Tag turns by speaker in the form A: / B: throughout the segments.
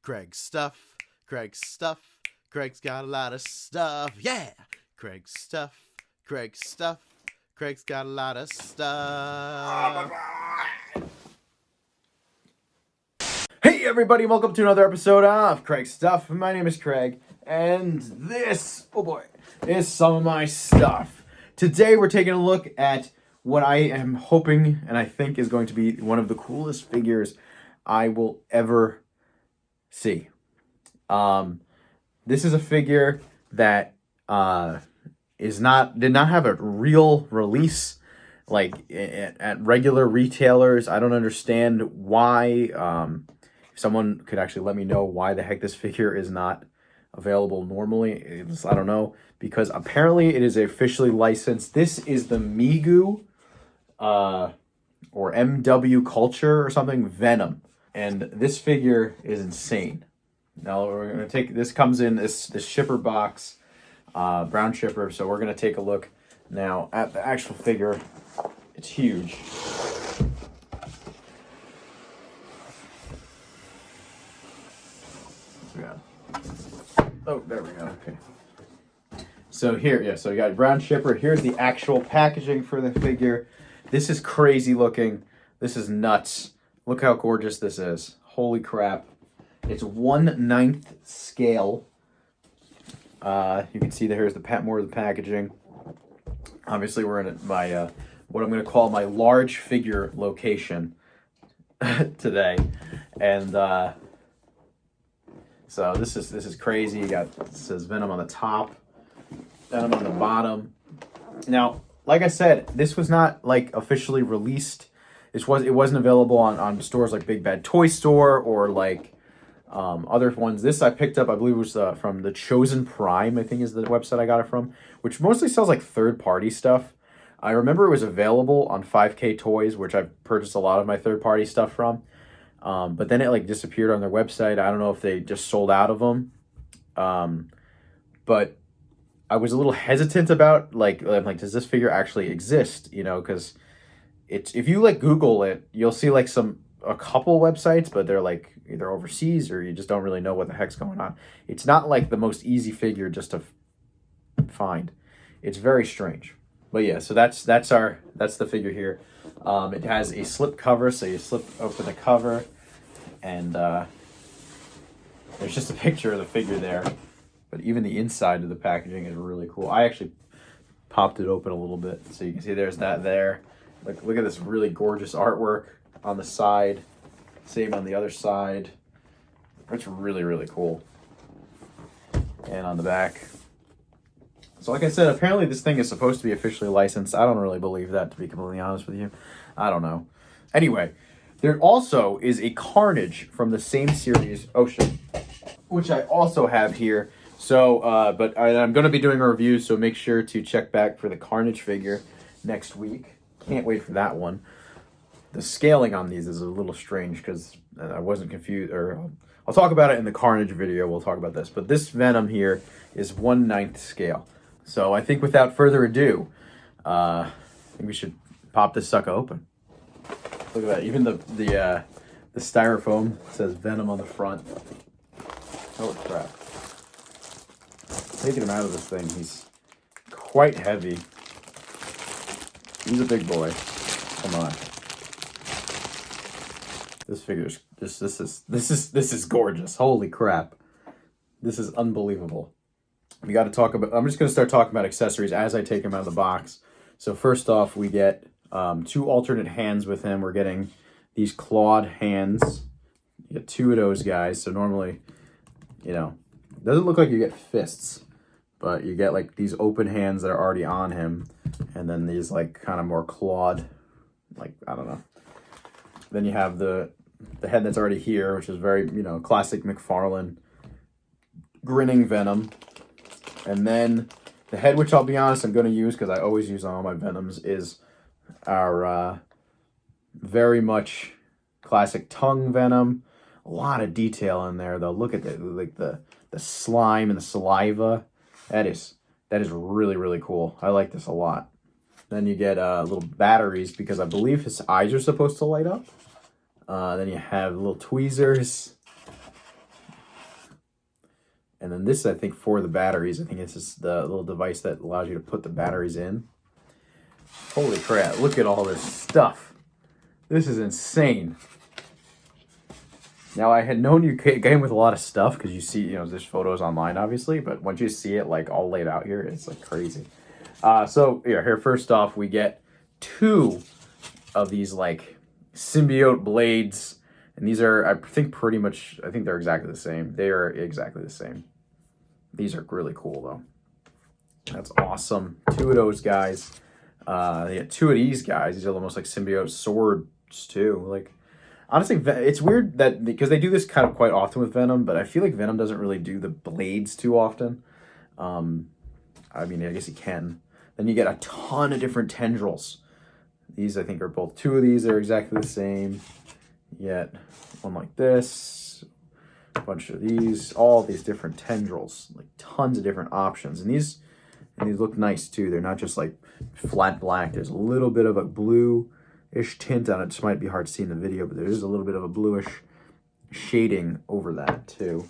A: Craig's stuff. Craig's stuff. Craig's got a lot of stuff. Yeah. Craig's stuff. Craig's stuff. Craig's got a lot of stuff. Hey everybody, welcome to another episode of Craig's Stuff. My name is Craig, and this, oh boy, is some of my stuff. Today we're taking a look at what I am hoping and I think is going to be one of the coolest figures I will ever see. This is a figure that did not have a real release like at regular retailers. I don't understand why. If someone could actually let me know why the heck this figure is not available normally. I don't know, because apparently it is officially licensed. This is the Migu or MW Culture or something, Venom. And this figure is insane. Now we're going to take, this comes in this shipper box, brown shipper. So we're going to take a look now at the actual figure. It's huge. Oh, there we go. Okay. So here, yeah, so you got brown shipper. Here's the actual packaging for the figure. This is crazy looking. This is nuts. Look how gorgeous this is. Holy crap. It's 1/9 scale. You can see here's more of the packaging. Obviously, we're in my what I'm going to call my large figure location today, and so this is crazy. You got, it says Venom on the top, Venom on the bottom. Now, like I said, this was not like officially released. It wasn't available on stores like Big Bad Toy Store or like other ones. This I picked up, I believe it was from the Chosen Prime, I think is the website I got it from, which mostly sells like third-party stuff. I remember it was available on 5K Toys, which I've purchased a lot of my third-party stuff from. But then it like disappeared on their website. I don't know if they just sold out of them. But I was a little hesitant about like, does this figure actually exist? You know, because if you like Google it, you'll see like a couple websites, but they're like either overseas or you just don't really know what the heck's going on. It's not like the most easy figure just to find. It's very strange. But yeah, so that's the figure here. It has a slip cover, so you slip open the cover, and there's just a picture of the figure there. But even the inside of the packaging is really cool. I actually popped it open a little bit, so you can see there's that there. Look at this really gorgeous artwork on the side. Same on the other side. It's really, really cool. And on the back. So like I said, apparently this thing is supposed to be officially licensed. I don't really believe that, to be completely honest with you. I don't know. Anyway, there also is a Carnage from the same series, Ocean, which I also have here. So, but I'm going to be doing a review, so make sure to check back for the Carnage figure next week. Can't wait for that one. The scaling on these is a little strange because I wasn't confused, or I'll talk about it in the Carnage video. We'll talk about this. But this Venom here is 1/9 scale. So I think without further ado, I think we should pop this sucker open. Look at that. Even the styrofoam says Venom on the front. Holy crap. Taking him out of this thing, he's quite heavy. He's a big boy. Come on. This figure's this is gorgeous. Holy crap. This is unbelievable. We got to talk about, I'm just going to start talking about accessories as I take him out of the box. So first off, we get 2 alternate hands with him. We're getting these clawed hands. You get 2 of those guys. So normally, you know, it doesn't look like you get fists, but you get like these open hands that are already on him. And then these like kind of more clawed, like, I don't know. Then you have the head that's already here, which is very, you know, classic McFarlane grinning Venom. And then the head, which I'll be honest, I'm going to use because I always use on all my Venoms, is our very much classic tongue Venom. A lot of detail in there, though. Look at the slime and the saliva. That is really, really cool. I like this a lot. Then you get little batteries because I believe his eyes are supposed to light up. Then you have little tweezers. And then this, I think, for the batteries. I think it's just the little device that allows you to put the batteries in. Holy crap, look at all this stuff. This is insane. Now, I had known you came with a lot of stuff because you see, there's photos online, obviously. But once you see it, like, all laid out here, it's, like, crazy. So, here, first off, we get 2 of these, like, symbiote blades. And these are, I think they're exactly the same. They are exactly the same. These are really cool, though. That's awesome. 2 of those guys. Yeah, 2 of these guys. These are almost like symbiote swords, too. Like, honestly, it's weird that, because they do this kind of quite often with Venom, but I feel like Venom doesn't really do the blades too often. I mean, I guess he can. Then you get a ton of different tendrils. These, I think, are both 2 of these. They're exactly the same. Yet one like this, a bunch of these, all these different tendrils, like tons of different options. And these look nice too. They're not just like flat black. There's a little bit of a bluish tint on it. This might be hard to see in the video, but there is a little bit of a bluish shading over that too.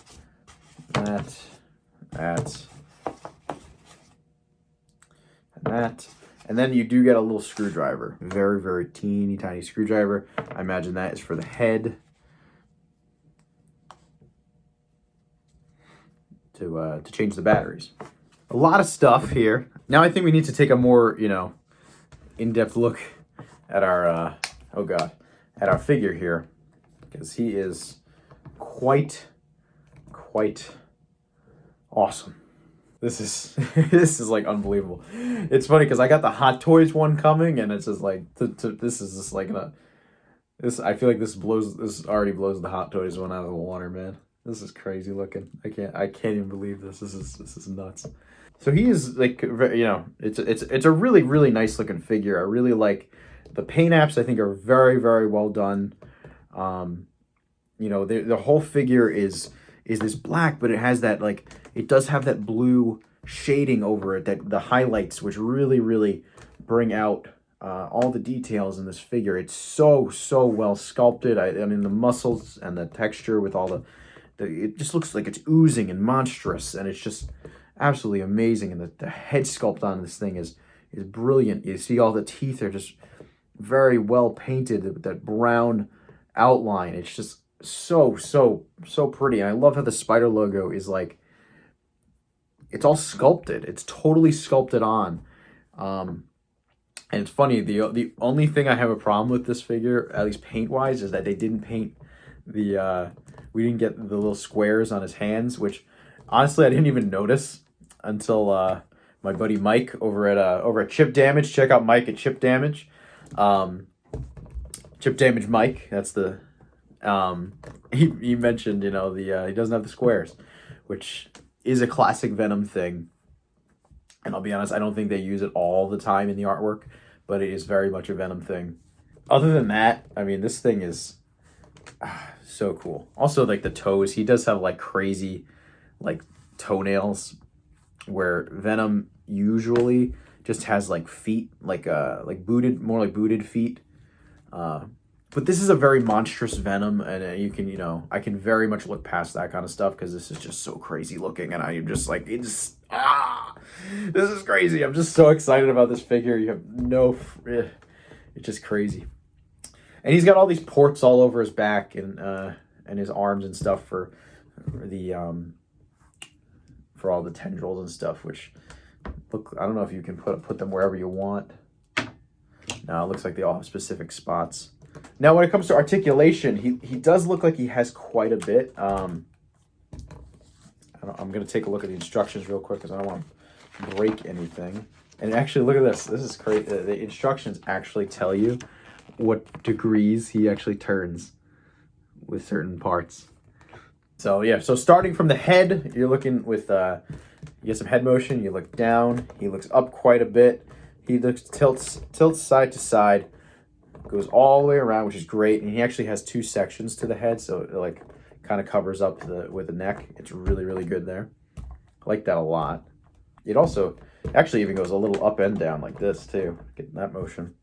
A: That, and that. And then you do get a little screwdriver. Very, very teeny tiny screwdriver. I imagine that is for the head. To change the batteries. A lot of stuff here. Now I think we need to take a more, in-depth look at our, at our figure here. Because he is quite awesome. This is like unbelievable. It's funny because I got the Hot Toys one coming, and it's just like this is just like I feel like this already blows the Hot Toys one out of the water, man. This is crazy looking. I can't even believe this. This is nuts. So he is like, it's a really, really nice looking figure. I really like the paint apps. I think are very, very well done. The whole figure is this black, but it has that, like, it does have that blue shading over it, that the highlights, which really, really bring out all the details in this figure. It's so well sculpted. I mean, the muscles and the texture with all it just looks like it's oozing and monstrous, and it's just absolutely amazing. And the head sculpt on this thing is brilliant. You see all the teeth are just very well painted with that brown outline. It's just so pretty. And I love how the spider logo is like, it's all sculpted. It's totally sculpted on. And it's funny, the only thing I have a problem with this figure, at least paint wise, is that they didn't paint we didn't get the little squares on his hands, which honestly I didn't even notice until my buddy Mike over at Chip Damage. Check out Mike at Chip Damage. Chip Damage Mike, that's the he mentioned, he doesn't have the squares, which is a classic Venom thing. And I'll be honest, I don't think they use it all the time in the artwork, but it is very much a Venom thing. Other than that, I mean, this thing is so cool. Also, like the toes, he does have like crazy like toenails, where Venom usually just has like feet, like booted feet. But this is a very monstrous Venom, and you can, I can very much look past that kind of stuff because this is just so crazy looking, and I am just like, this is crazy. I'm just so excited about this figure. You have it's just crazy. And he's got all these ports all over his back and his arms and stuff for all the tendrils and stuff, which look, I don't know if you can put them wherever you want. No, it looks like they all have specific spots. Now, when it comes to articulation, he does look like he has quite a bit. I'm going to take a look at the instructions real quick because I don't want to break anything. And actually, look at this. This is crazy. The instructions actually tell you what degrees he actually turns with certain parts. So, yeah. So, starting from the head, you're looking with, you get some head motion. You look down. He looks up quite a bit. He tilts side to side. Goes all the way around, which is great. And he actually has 2 sections to the head, so it like kind of covers up with the neck. It's really, really good there. I like that a lot. It also actually even goes a little up and down like this too. Getting that motion.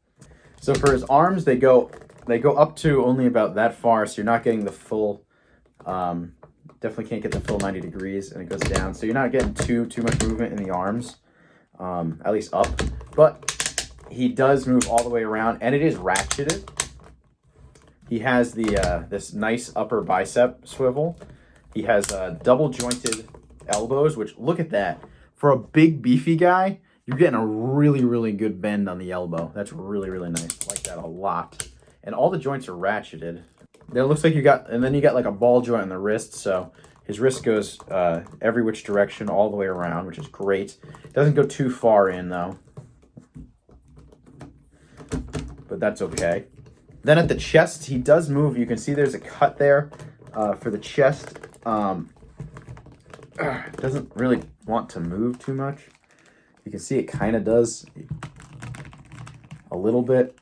A: So for his arms, they go up to only about that far, so you're not getting the full Definitely can't get the full 90 degrees, and it goes down. So you're not getting too much movement in the arms, at least up. But he does move all the way around, and it is ratcheted. He has the this nice upper bicep swivel. He has double jointed elbows, which, look at that. For a big beefy guy, you're getting a really good bend on the elbow. That's really nice. I like that a lot. And all the joints are ratcheted. It looks like you got, and then you got like a ball joint on the wrist. So his wrist goes every which direction all the way around, which is great. It doesn't go too far in though, but that's okay. Then at the chest, he does move. You can see there's a cut there for the chest. Doesn't really want to move too much. You can see it kind of does a little bit.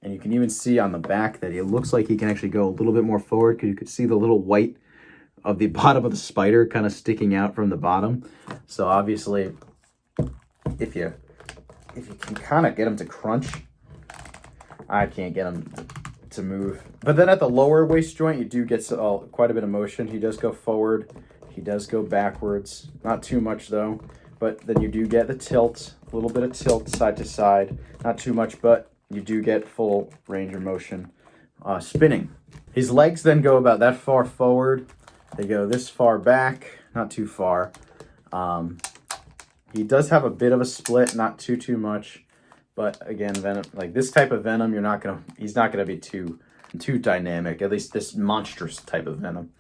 A: And you can even see on the back that it looks like he can actually go a little bit more forward, because you could see the little white of the bottom of the spider kind of sticking out from the bottom. So obviously, if you can kind of get him to crunch, I can't get him to move. But then at the lower waist joint, you do get quite a bit of motion. He does go forward. He does go backwards. Not too much though. But then you do get the tilt, a little bit of tilt side to side. Not too much, but you do get full range of motion spinning. His legs then go about that far forward. They go this far back, not too far. He does have a bit of a split, not too much. But again, Venom, like this type of Venom, he's not gonna be too dynamic. At least this monstrous type of Venom.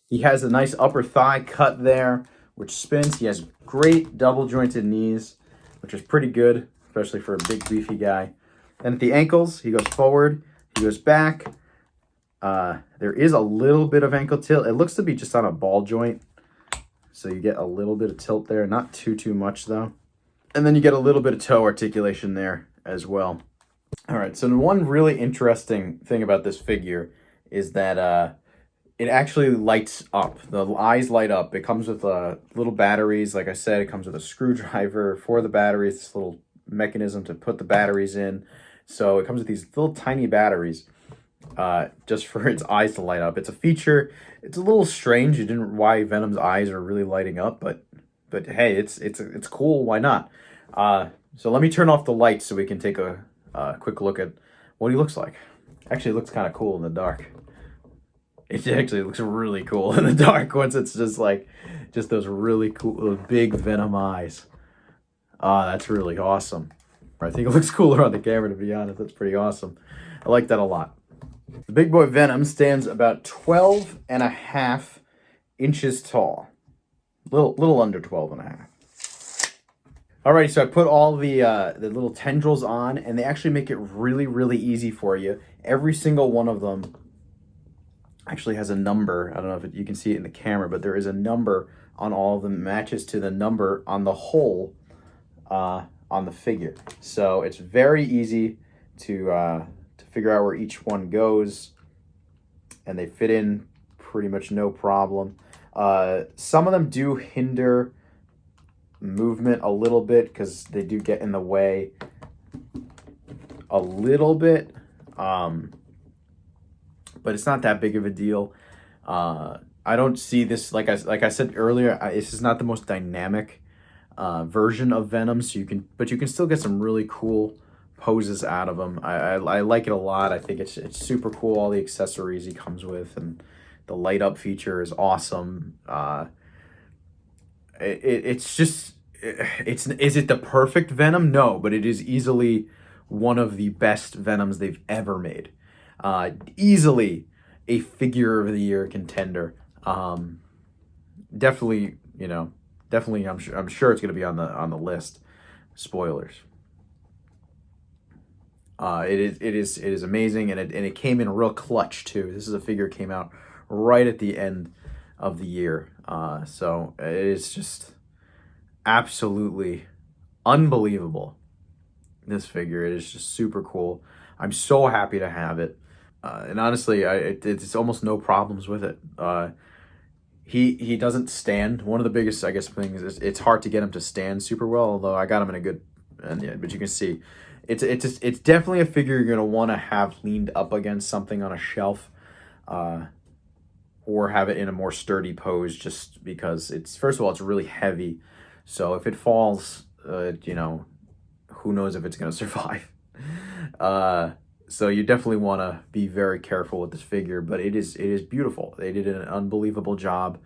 A: He has a nice upper thigh cut there, which spins. He has great double jointed knees, which is pretty good, especially for a big beefy guy. And at the ankles, he goes forward, he goes back. There is a little bit of ankle tilt. It looks to be just on a ball joint, so you get a little bit of tilt there, not too much though. And then you get a little bit of toe articulation there as well. All right, so the one really interesting thing about this figure is that it actually lights up. The eyes light up. It comes with little batteries. Like I said, it comes with a screwdriver for the batteries, this little mechanism to put the batteries in. So it comes with these little tiny batteries just for its eyes to light up. It's a feature. It's a little strange. You didn't why Venom's eyes are really lighting up, but hey, it's cool. Why not? So let me turn off the lights so we can take a quick look at what he looks like. Actually, it looks kind of cool in the dark. It actually looks really cool in the dark once it's just those really cool, those big Venom eyes. That's really awesome. I think it looks cooler on the camera, to be honest. That's pretty awesome. I like that a lot. The big boy Venom stands about 12.5 inches tall. Little under 12.5. Alrighty, so I put all the little tendrils on, and they actually make it really easy for you. Every single one of them actually has a number. I don't know if you can see it in the camera, but there is a number on all of them. It matches to the number on the hole on the figure. So it's very easy to figure out where each one goes, and they fit in pretty much no problem. Some of them do hinder movement a little bit because they do get in the way a little bit, but it's not that big of a deal. I don't see this, like I said earlier, this is not the most dynamic version of Venom, so you can still get some really cool poses out of them. I like it a lot. I think it's super cool, all the accessories he comes with, and the light up feature is awesome. Is it the perfect Venom? No, but it is easily one of the best Venoms they've ever made. Easily a figure of the year contender. Definitely, I'm sure it's going to be on the list. Spoilers. It is amazing, and it came in real clutch too. This is a figure that came out right at the end of the year. So it is just absolutely unbelievable. This figure, it is just super cool. I'm so happy to have it. And honestly, it's almost no problems with it. He doesn't stand. One of the biggest, I guess, things is it's hard to get him to stand super well, although I got him in a good, but you can see it's definitely a figure you're gonna want to have leaned up against something on a shelf, or have it in a more sturdy pose, just because it's, first of all, it's really heavy, so if it falls, you know, who knows if it's gonna survive. So you definitely want to be very careful with this figure, but it is beautiful. They did an unbelievable job,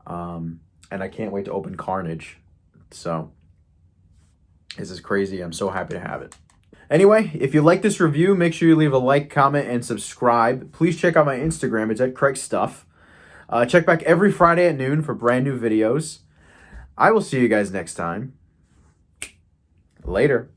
A: and I can't wait to open Carnage. So this is crazy. I'm so happy to have it. Anyway, if you like this review, make sure you leave a like, comment, and subscribe. Please check out my Instagram. It's @CraigStuff. Check back every Friday at noon for brand new videos. I will see you guys next time. Later.